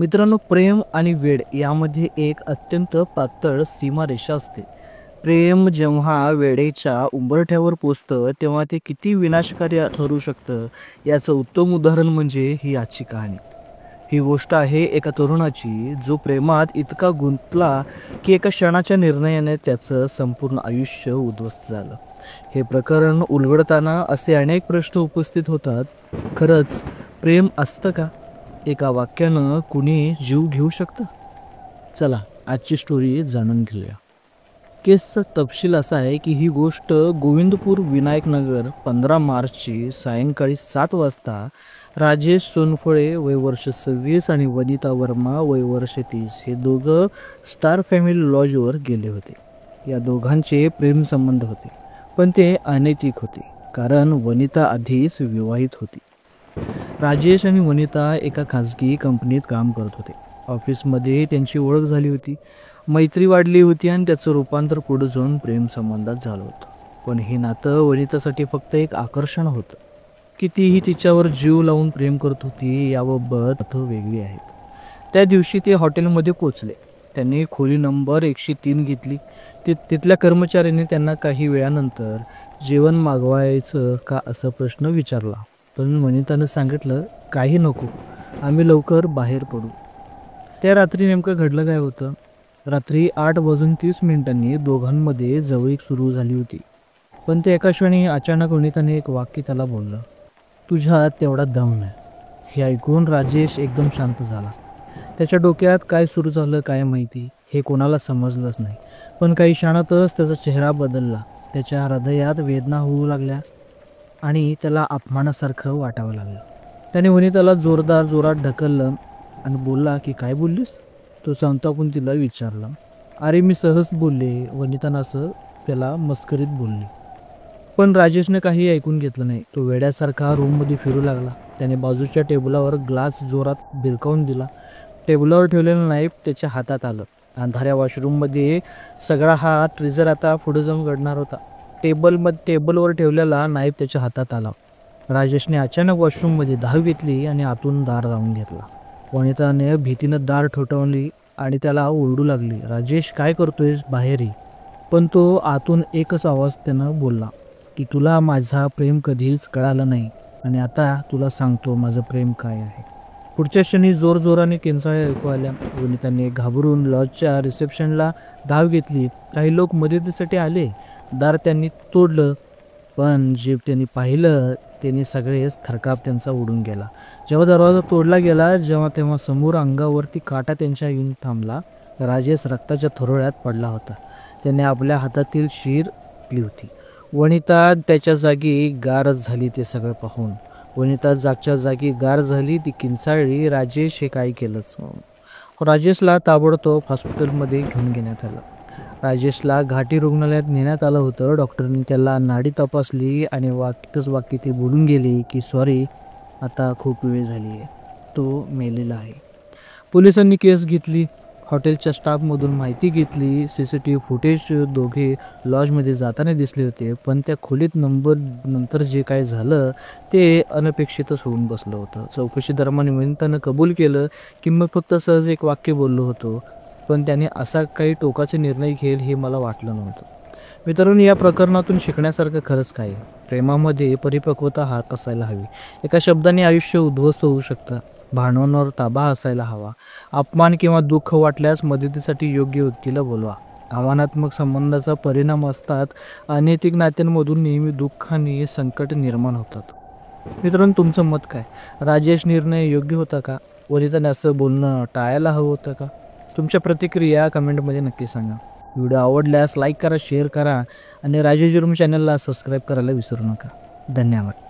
मित्रांनो, प्रेम आणि वेड यामध्ये एक अत्यंत पातळ सीमारेषा असते. प्रेम जेव्हा वेडेच्या उंबरठ्यावर पोचतं तेव्हा ते किती विनाशकारी ठरू शकतं याचं उत्तम उदाहरण म्हणजे ही आजची कहाणी. ही गोष्ट आहे एका तरुणाची जो प्रेमात इतका गुंतला की एका क्षणाच्या निर्णयाने त्याचं संपूर्ण आयुष्य उद्ध्वस्त झालं. हे प्रकरण उलगडताना असे अनेक प्रश्न उपस्थित होतात. खरंच प्रेम असतं का? एका वाक्यानं कुणी जीव घेऊ शकतं? चला आजची स्टोरी जाणून घेऊया. केसचा तपशील असा आहे की ही गोष्ट गोविंदपूर विनायकनगर 15 मार्चची सायंकाळी 7 वाजता राजेश सोनफळे वय वर्ष 26 आणि वनिता वर्मा वय वर्ष 30 हे दोघं स्टार फॅमिली लॉजवर गेले होते. या दोघांचे प्रेम संबंध होते, पण ते अनैतिक होते कारण वनिता आधीच विवाहित होती. राजेश आणि वनिता एका खाजगी कंपनीत काम करत होते. ऑफिसमध्ये त्यांची ओळख झाली होती, मैत्री वाढली होती आणि त्याचं रूपांतर पुढे जाऊन प्रेम संबंधात झालं होतं. पण हे नातं वनितासाठी फक्त एक आकर्षण होतं. कितीही तिच्यावर जीव लावून प्रेम करत होती याबाबत वेगळी आहेत. त्या दिवशी ते हॉटेलमध्ये पोचले. त्यांनी खोली नंबर 103 घेतली. तिथल्या कर्मचाऱ्याने त्यांना काही वेळानंतर जेवण मागवायचं का असा प्रश्न विचारला, पण वनितानं सांगितलं काही नको, आम्ही लवकर बाहेर पडू. त्या रात्री नेमकं घडलं काय होतं? रात्री 8:30 दोघांमध्ये जवळीक सुरू झाली होती. पण ते एका क्षणी अचानक वनिताने एक वाक्य त्याला बोललं, तुझ्यात तेवढा दम नाही. हे ऐकून राजेश एकदम शांत झाला. त्याच्या डोक्यात काय सुरू झालं काय माहिती, हे कोणाला समजलंच नाही. पण काही क्षणातच त्याचा चेहरा बदलला. त्याच्या हृदयात वेदना होऊ लागल्या आणि त्याला अपमानासारखं वाटावं लागलं. त्याने वनिताला जोरात ढकललं आणि बोलला की काय बोललीस? तो संतापून तिला विचारला. अरे मी सहज बोलले, वनितानं असं त्याला मस्करीत बोलली. पण राजेशने काही ऐकून घेतलं नाही. तो वेड्यासारखा रूममध्ये फिरू लागला. त्याने बाजूच्या टेबलावर ग्लास जोरात भिरकावून दिला. टेबलावर ठेवलेलं नाईफ त्याच्या हातात आलं. अंधाऱ्या वॉशरूममध्ये सगळा हा ट्रिजर आता पुढे जाऊन घडणार होता. टेबलवर ठेवलेला नाईफ त्याच्या हातात आला. राजेशने अचानक वॉशरूममध्ये धाव घेतली आणि आतून दार लावून घेतला. वनिताने भीतीनं दार ठोठावली आणि त्याला ओरडू लागली, राजेश काय करतोयस, बाहेर ये. पण तो आतून एकच आवाज त्यानं बोलला की तुला माझा प्रेम कधीच कळालं नाही आणि आता तुला सांगतो माझं प्रेम काय आहे. पुढच्या क्षणी जोराने किंचाळ्या ऐकू आल्या. वनिताने घाबरून लॉजच्या रिसेप्शनला धाव घेतली. काही लोक मदतीसाठी आले. दार त्यांनी तोडलं, पण जे त्यांनी पाहिलं त्यांनी सगळेच थरकाप त्यांचा उडून गेला. जेव्हा दरवाजा तोडला गेला तेव्हा समोर अंगावरती काटा त्यांच्या येऊन थांबला. राजेश रक्ताच्या थरोळ्यात पडला होता. त्याने आपल्या हातातील शीर घेतली होती. वनिता त्याच्या जागी गारच झाली. ते सगळं पाहून वनिता जागच्या जागी गार झाली. ती किंचाळली, राजेश हे काय केलंच? राजेशला ताबडतोब हॉस्पिटलमध्ये घेऊन घेण्यात आलं. राजेशला घाटी रुग्णालयात नेण्यात आलं होतं. डॉक्टरनी त्याला नाडी तपासली आणि वाक्य ते बोलून गेले की सॉरी, आता खूप वेळ झाली आहे, तो मेलेला आहे. पोलिसांनी केस घेतली. हॉटेलच्या स्टाफमधून माहिती घेतली. CCTV फुटेज दोघे लॉजमध्ये जाताना दिसले होते. पण त्या खोलीत नंतर जे काय झालं ते अनपेक्षितच होऊन बसलं होतं. चौकशी दरम्यान वनितानं कबूल केलं की मग फक्त सहज एक वाक्य बोललो होतो, पण त्याने असा काही टोकाचे निर्णय घेईल हे मला वाटलं नव्हतं. मित्रांनो, या प्रकरणातून शिकण्यासारखं खरंच काय? प्रेमामध्ये परिपक्वता हात असायला हवी. एका शब्दाने आयुष्य उद्ध्वस्त होऊ शकतं. भावनांवर ताबा असायला हवा. अपमान किंवा दुःख वाटल्यास मदतीसाठी योग्य व्यक्तीला बोलवा. आव्हानात्मक संबंधाचा परिणाम असतात. अनैतिक नात्यांमधून नेहमी दुःख आणि संकट निर्माण होतात. मित्रांनो, तुमचं मत काय? राजेश निर्णय योग्य होता का? वनिताने असं बोलणं टाळायला हवं होतं का? तुमच्या प्रतिक्रिया कमेंटमध्ये नक्की सांगा. व्हिडिओ आवडल्यास लाईक करा, शेअर करा आणि राजेश जुर्म चॅनलला सबस्क्राईब करायला विसरू नका. धन्यवाद.